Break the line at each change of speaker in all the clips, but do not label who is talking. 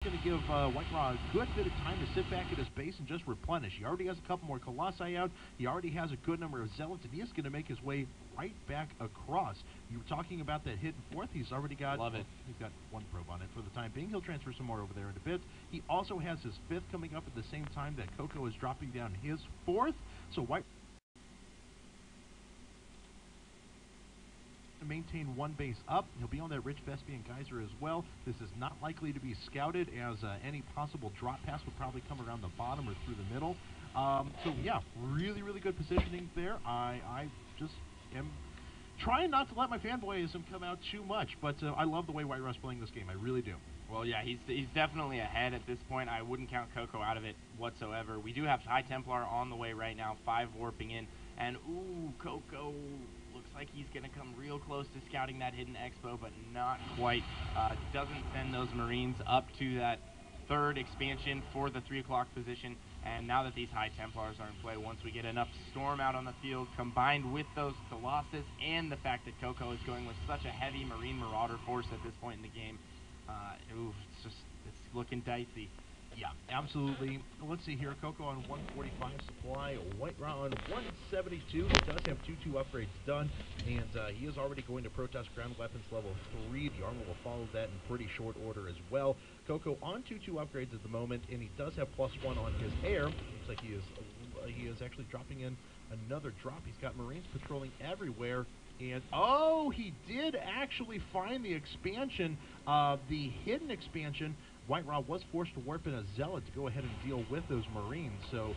Going to give White Raw a good bit of time to sit back at his base and just replenish. He already has a couple more Colossi out. He already has a good number of Zealots, and he is going to make his way right back across. You were talking about that hit and fourth. He's already got...
Love it.
He's got one probe on it for the time being. He'll transfer some more over there in a bit. He also has his fifth coming up at the same time that Coco is dropping down his fourth. So White... to maintain one base up. He'll be on that Rich Vespian Geyser as well. This is not likely to be scouted, as any possible drop pass would probably come around the bottom or through the middle. So yeah, really, really good positioning there. I just am trying not to let my fanboyism come out too much, but I love the way White Raw's playing this game. I really do.
Well, yeah, he's definitely ahead at this point. I wouldn't count Coco out of it whatsoever. We do have High Templar on the way right now, 5 warping in, and ooh, Coco looks like he's going to come real close to scouting that hidden expo, but not quite. Doesn't send those Marines up to that third expansion for the 3 o'clock position, and now that these High Templars are in play, once we get enough Storm out on the field, combined with those Colossus, and the fact that Coco is going with such a heavy Marine Marauder force at this point in the game, it's looking dicey.
Yeah, absolutely. Let's see here. Coco on 145 supply, White Raw on 172. He does have 2-2 upgrades done, and he is already going to Protest Ground Weapons level 3. The armor will follow that in pretty short order as well. Coco on 2-2 upgrades at the moment, and he does have +1 on his air. Looks like he is actually dropping in another drop. He's got Marines patrolling everywhere. And, oh, he did actually find the expansion, the hidden expansion. White Raw was forced to warp in a Zealot to go ahead and deal with those Marines. So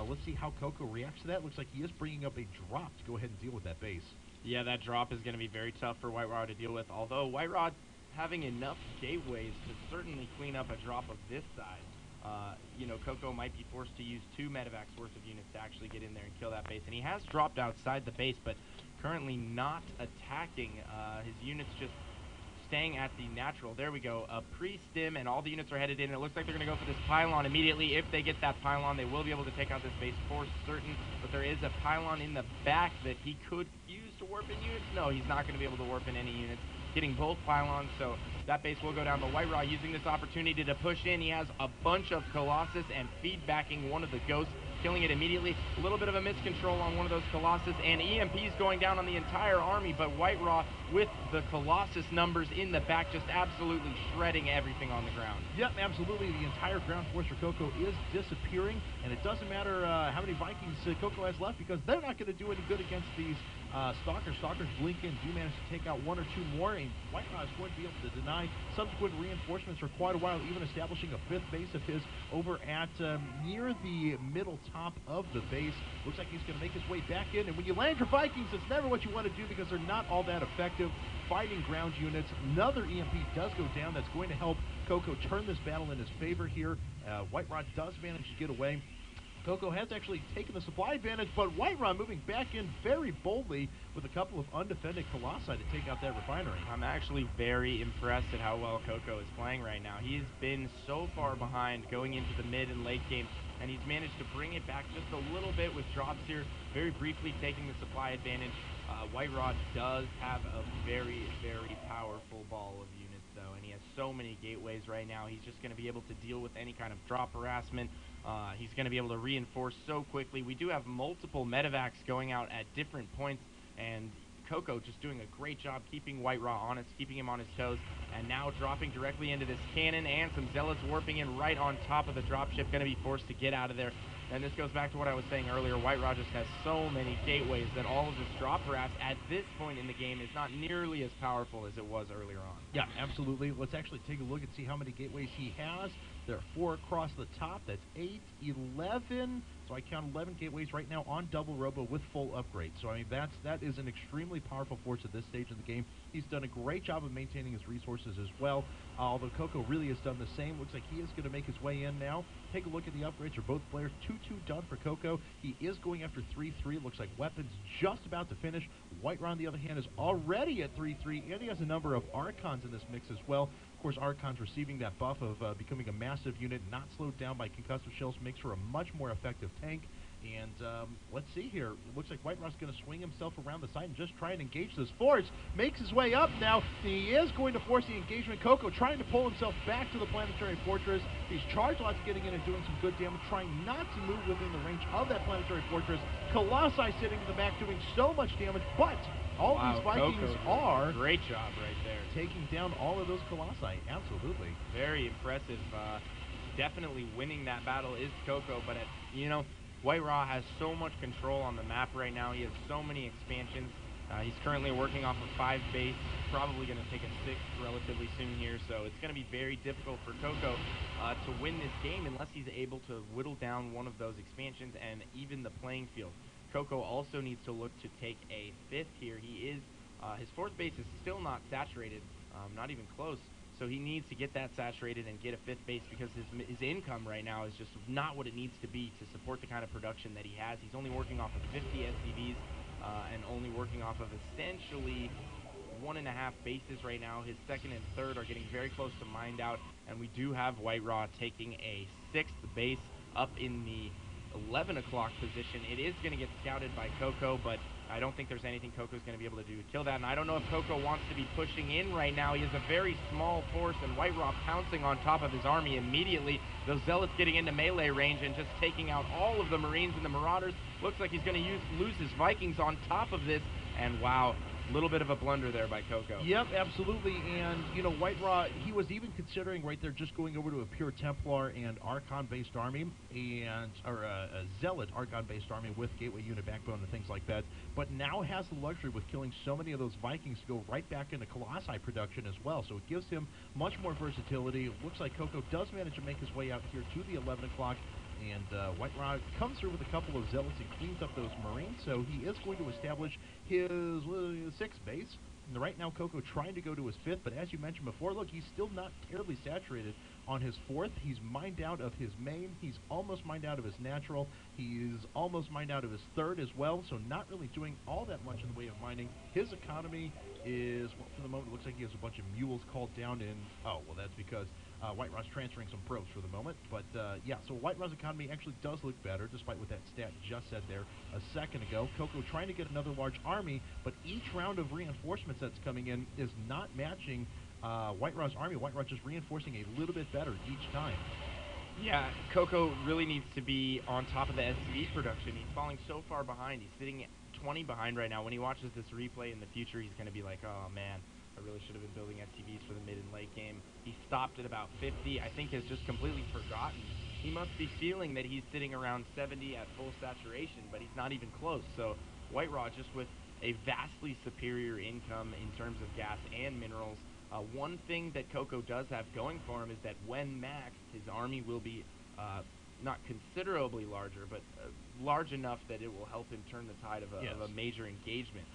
let's see how Coco reacts to that. Looks like he is bringing up a drop to go ahead and deal with that base.
Yeah, that drop is going to be very tough for White Raw to deal with, although White Raw having enough gateways to certainly clean up a drop of this size. Coco might be forced to use 2 medevacs worth of units to actually get in there and kill that base. And he has dropped outside the base, but currently not attacking. His units just staying at the natural. There we go. A pre-stim, and all the units are headed in. It looks like they're going to go for this pylon immediately. If they get that pylon, they will be able to take out this base for certain. But there is a pylon in the back that he could use to warp in units. No, he's not going to be able to warp in any units. Getting both pylons, so that base will go down. But White Raw using this opportunity to push in. He has a bunch of Colossus and feedbacking one of the Ghosts, killing it immediately. A little bit of a miscontrol on one of those Colossus, and EMP's going down on the entire army, but White Raw with the Colossus numbers in the back just absolutely shredding everything on the ground.
Yep, absolutely. The entire ground force for Coco is disappearing, and it doesn't matter how many Vikings Coco has left, because they're not going to do any good against these Stalkers. Stalkers blink in, do manage to take out 1 or 2 more, and White Raw is going to be able to deny subsequent reinforcements for quite a while, even establishing a 5th base of his over at near the middle top of the base. Looks like he's going to make his way back in, and when you land your Vikings, it's never what you want to do because they're not all that effective fighting ground units. Another EMP does go down. That's going to help Coco turn this battle in his favor here. White Raw does manage to get away. Coco has actually taken the supply advantage, but White Raw moving back in very boldly with a couple of undefended Colossi to take out that refinery.
I'm actually very impressed at how well Coco is playing right now. He's been so far behind going into the mid and late game, and he's managed to bring it back just a little bit with drops here, very briefly taking the supply advantage. White Raw does have a very, very powerful ball of units, though, and he has so many gateways right now. He's just going to be able to deal with any kind of drop harassment. He's going to be able to reinforce so quickly. We do have multiple medevacs going out at different points, and Coco just doing a great job keeping White Raw honest, keeping him on his toes, and now dropping directly into this cannon, and some Zealots warping in right on top of the dropship, going to be forced to get out of there. And this goes back to what I was saying earlier. White Raw just has so many gateways that all of this drop harass at this point in the game is not nearly as powerful as it was earlier on.
Yeah, absolutely. Let's actually take a look and see how many gateways he has. There are 4 across the top. That's 8, 11. So I count 11 gateways right now on double robo with full upgrade. So I mean that is an extremely powerful force at this stage of the game. He's done a great job of maintaining his resources as well. Although Coco really has done the same. Looks like he is going to make his way in now. Take a look at the upgrades for both players. 2-2 done for Coco. He is going after 3-3. Looks like weapons just about to finish. White Raw on the other hand is already at 3-3, and he has a number of Archons in this mix as well. Of course, Archons receiving that buff of becoming a massive unit, not slowed down by concussive shells, makes for a much more effective tank. And let's see here. It looks like White Raw's going to swing himself around the side and just try and engage this force. Makes his way up now. He is going to force the engagement. Coco trying to pull himself back to the planetary fortress. These charge lots getting in and doing some good damage, trying not to move within the range of that planetary fortress. Colossi sitting in the back doing so much damage, but all these Vikings are...
Great job right there.
Taking down all of those Colossi. Absolutely.
Very impressive. Definitely winning that battle is Coco, but White Raw has so much control on the map right now. He has so many expansions. He's currently working off of 5 base, probably going to take a 6th relatively soon here, so it's going to be very difficult for Coco to win this game unless he's able to whittle down one of those expansions and even the playing field. Coco also needs to look to take a 5th here. He is, his 4th base is still not saturated, not even close. So he needs to get that saturated and get a 5th base because his income right now is just not what it needs to be to support the kind of production that he has. He's only working off of 50 SCVs and only working off of essentially 1.5 bases right now. His 2nd and 3rd are getting very close to mined out, and we do have White Raw taking a 6th base up in the 11 o'clock position. It is going to get scouted by Coco, but I don't think there's anything Coco's going to be able to do to kill that, and I don't know if Coco wants to be pushing in right now. He has a very small force, and White Raw pouncing on top of his army immediately. Those Zealots getting into melee range and just taking out all of the Marines and the Marauders. Looks like he's going to lose his Vikings on top of this, and wow, little bit of a blunder there by Coco.
Yep, absolutely. And, White Raw, he was even considering right there just going over to a pure Templar and Archon-based army, or a Zealot Archon-based army with Gateway Unit Backbone and things like that, but now has the luxury with killing so many of those Vikings to go right back into Colossi production as well. So it gives him much more versatility. It looks like Coco does manage to make his way out here to the 11 o'clock. And White Raw comes through with a couple of Zealots and cleans up those Marines, so he is going to establish his 6th base. And right now, Coco trying to go to his 5th, but as you mentioned before, look, he's still not terribly saturated on his 4th. He's mined out of his main. He's almost mined out of his natural. He's almost mined out of his 3rd as well, so not really doing all that much in the way of mining. His economy is, well, for the moment, it looks like he has a bunch of mules called down in, oh, well, that's because White Raw's transferring some probes for the moment. But, yeah, so White Raw's economy actually does look better, despite what that stat just said there a second ago. Coco trying to get another large army, but each round of reinforcements that's coming in is not matching White Raw's army. White Raw just reinforcing a little bit better each time.
Yeah, Coco really needs to be on top of the SCV production. He's falling so far behind. He's sitting at 20 behind right now. When he watches this replay in the future, he's going to be like, oh, man, I really should have been building SCVs for the mid and late game. He stopped at about 50. I think has just completely forgotten. He must be feeling that he's sitting around 70 at full saturation, but he's not even close. So White Raw just with a vastly superior income in terms of gas and minerals. One thing that Coco does have going for him is that when maxed, his army will be not considerably larger, but large enough that it will help him turn the tide of a major engagement.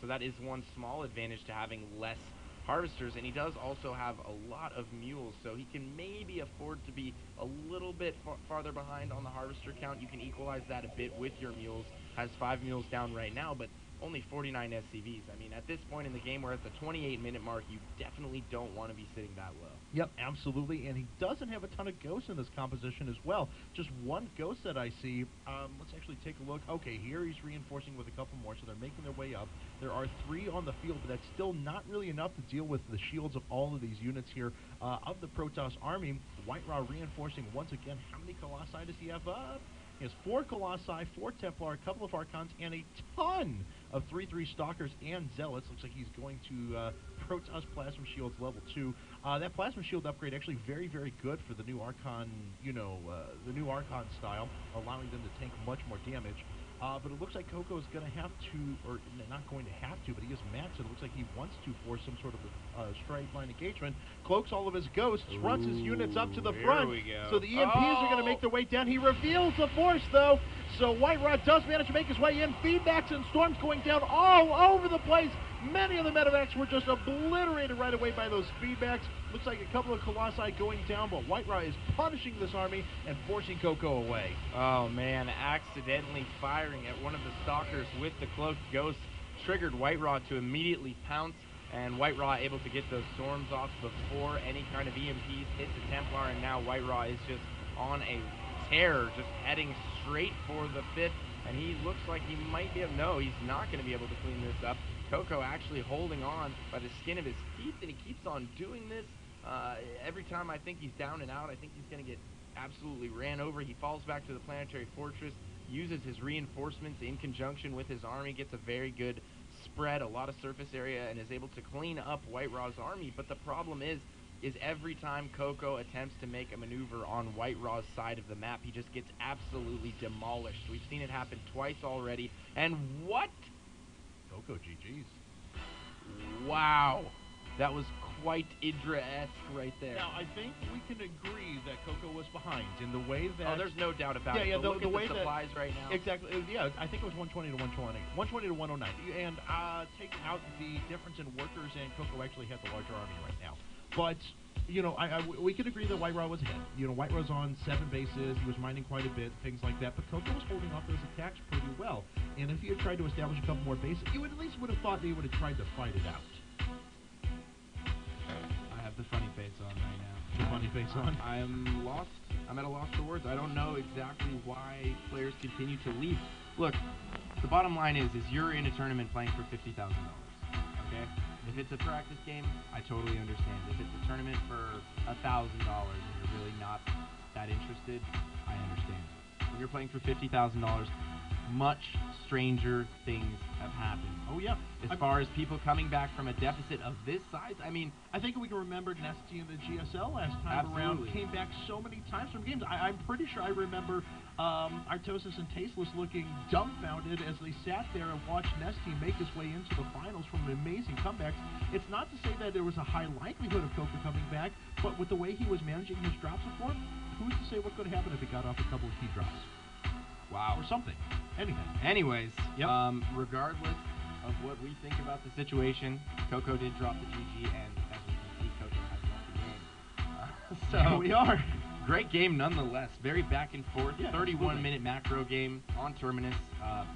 So that is one small advantage to having less harvesters, and he does also have a lot of mules, so he can maybe afford to be a little bit farther behind on the harvester count. You can equalize that a bit with your mules. Has 5 mules down right now, but only 49 SCVs. I mean, at this point in the game, we're at the 28-minute mark. You definitely don't want to be sitting that low.
Yep, absolutely, and he doesn't have a ton of ghosts in this composition as well. Just one ghost that I see. Let's actually take a look. Okay, here he's reinforcing with a couple more, so they're making their way up. There are 3 on the field, but that's still not really enough to deal with the shields of all of these units here of the Protoss army. White Raw reinforcing once again. How many Colossi does he have up? He has 4 Colossi, 4 Templar, a couple of Archons, and a ton of 3/3 Stalkers and Zealots. Looks like he's going to Protoss Plasma Shields level 2. That Plasma Shield upgrade actually very, very good for the new Archon, the new Archon style, allowing them to tank much more damage. But it looks like Coco is going to have to, or not going to have to, but he is maxed. It looks like he wants to force some sort of a straight line engagement. Cloaks all of his ghosts, runs his units up to the front. So the EMPs are going to make their way down. He reveals the force, though. So White Raw does manage to make his way in. Feedbacks and storms going down all over the place. Many of the medevacs were just obliterated right away by those feedbacks. Looks like a couple of Colossi going down, but White Raw is punishing this army and forcing Coco away.
Oh, man, accidentally firing at one of the Stalkers with the Cloaked Ghost triggered White Raw to immediately pounce, and White Raw able to get those storms off before any kind of EMPs hit the Templar, and now White Raw is just on a terror, just heading straight for the 5th, and he looks like he might be able, no, he's not going to be able to clean this up. Coco actually holding on by the skin of his teeth, and he keeps on doing this. Every time I think he's down and out, I think he's going to get absolutely ran over. He falls back to the Planetary Fortress, uses his reinforcements in conjunction with his army, gets a very good spread, a lot of surface area, and is able to clean up White Raw's army. But the problem is every time Coco attempts to make a maneuver on White Raw's side of the map, he just gets absolutely demolished. We've seen it happen twice already. And what?
Coco GG's.
Wow. That was quite Idra-esque right there.
Now, I think we can agree that Coco was behind in the way that...
Oh, there's no doubt about it. Look at the supplies right now.
Exactly. Yeah, I think it was 120 to 120. 120 to 109. And take out the difference in workers, and Coco actually had the larger army right now. But, you know, we can agree that White Raw was ahead. You know, White Raw's on 7 bases. He was mining quite a bit, things like that. But Coco was holding off those attacks pretty well. And if he had tried to establish a couple more bases, you would at least would have thought they would have tried to fight it out.
The funny face on right now.
The funny face on?
I'm lost. I'm at a loss for words. I don't know exactly why players continue to leave. Look, the bottom line is you're in a tournament playing for $50,000, okay? If it's a practice game, I totally understand. If it's a tournament for $1,000 and you're really not that interested, I understand. When you're playing for $50,000, much stranger things have happened.
Oh, yeah.
As far as people coming back from a deficit of this size, I mean...
I think we can remember Nesty in the GSL last time around came back so many times from games. I'm pretty sure I remember Artosis and Tasteless looking dumbfounded as they sat there and watched Nesty make his way into the finals from amazing comebacks. It's not to say that there was a high likelihood of Coco coming back, but with the way he was managing his drops before, who's to say what could happen if he got off a couple of key drops?
Wow.
Or something. Anything.
Anyways,
yep.
Regardless of what we think about the situation, Coco did drop the GG, and as we can see, Coco has won the game. So
here we are.
Great game nonetheless. Very back and forth.
Yeah,
31-minute macro game on Terminus.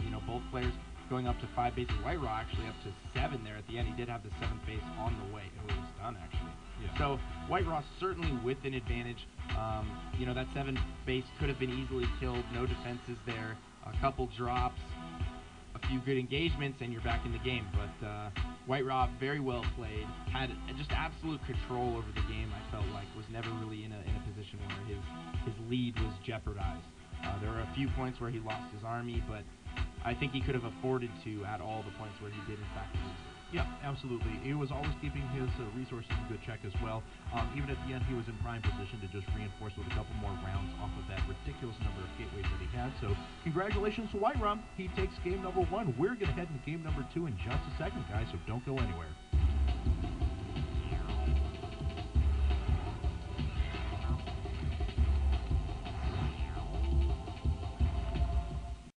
You know, both players going up to 5 bases. White Raw actually up to 7 there at the end. He did have the 7th base on the way. It was done, actually.
Yeah.
So White Raw certainly with an advantage. You know, that 7th base could have been easily killed. No defenses there. A couple drops, a few good engagements, and you're back in the game. But White Raw, very well played. Had just absolute control over the game, I felt like. Was never really in a position where his lead was jeopardized. There were a few points where he lost his army, but I think he could have afforded to at all the points where he did, in fact, lose.
Yeah, absolutely. He was always keeping his resources in good check as well. Even at the end, he was in prime position to just reinforce with a couple more rounds off of that ridiculous number of gateways that he had. So congratulations to White Raw. He takes game number 1. We're going to head into game number 2 in just a second, guys, so don't go anywhere.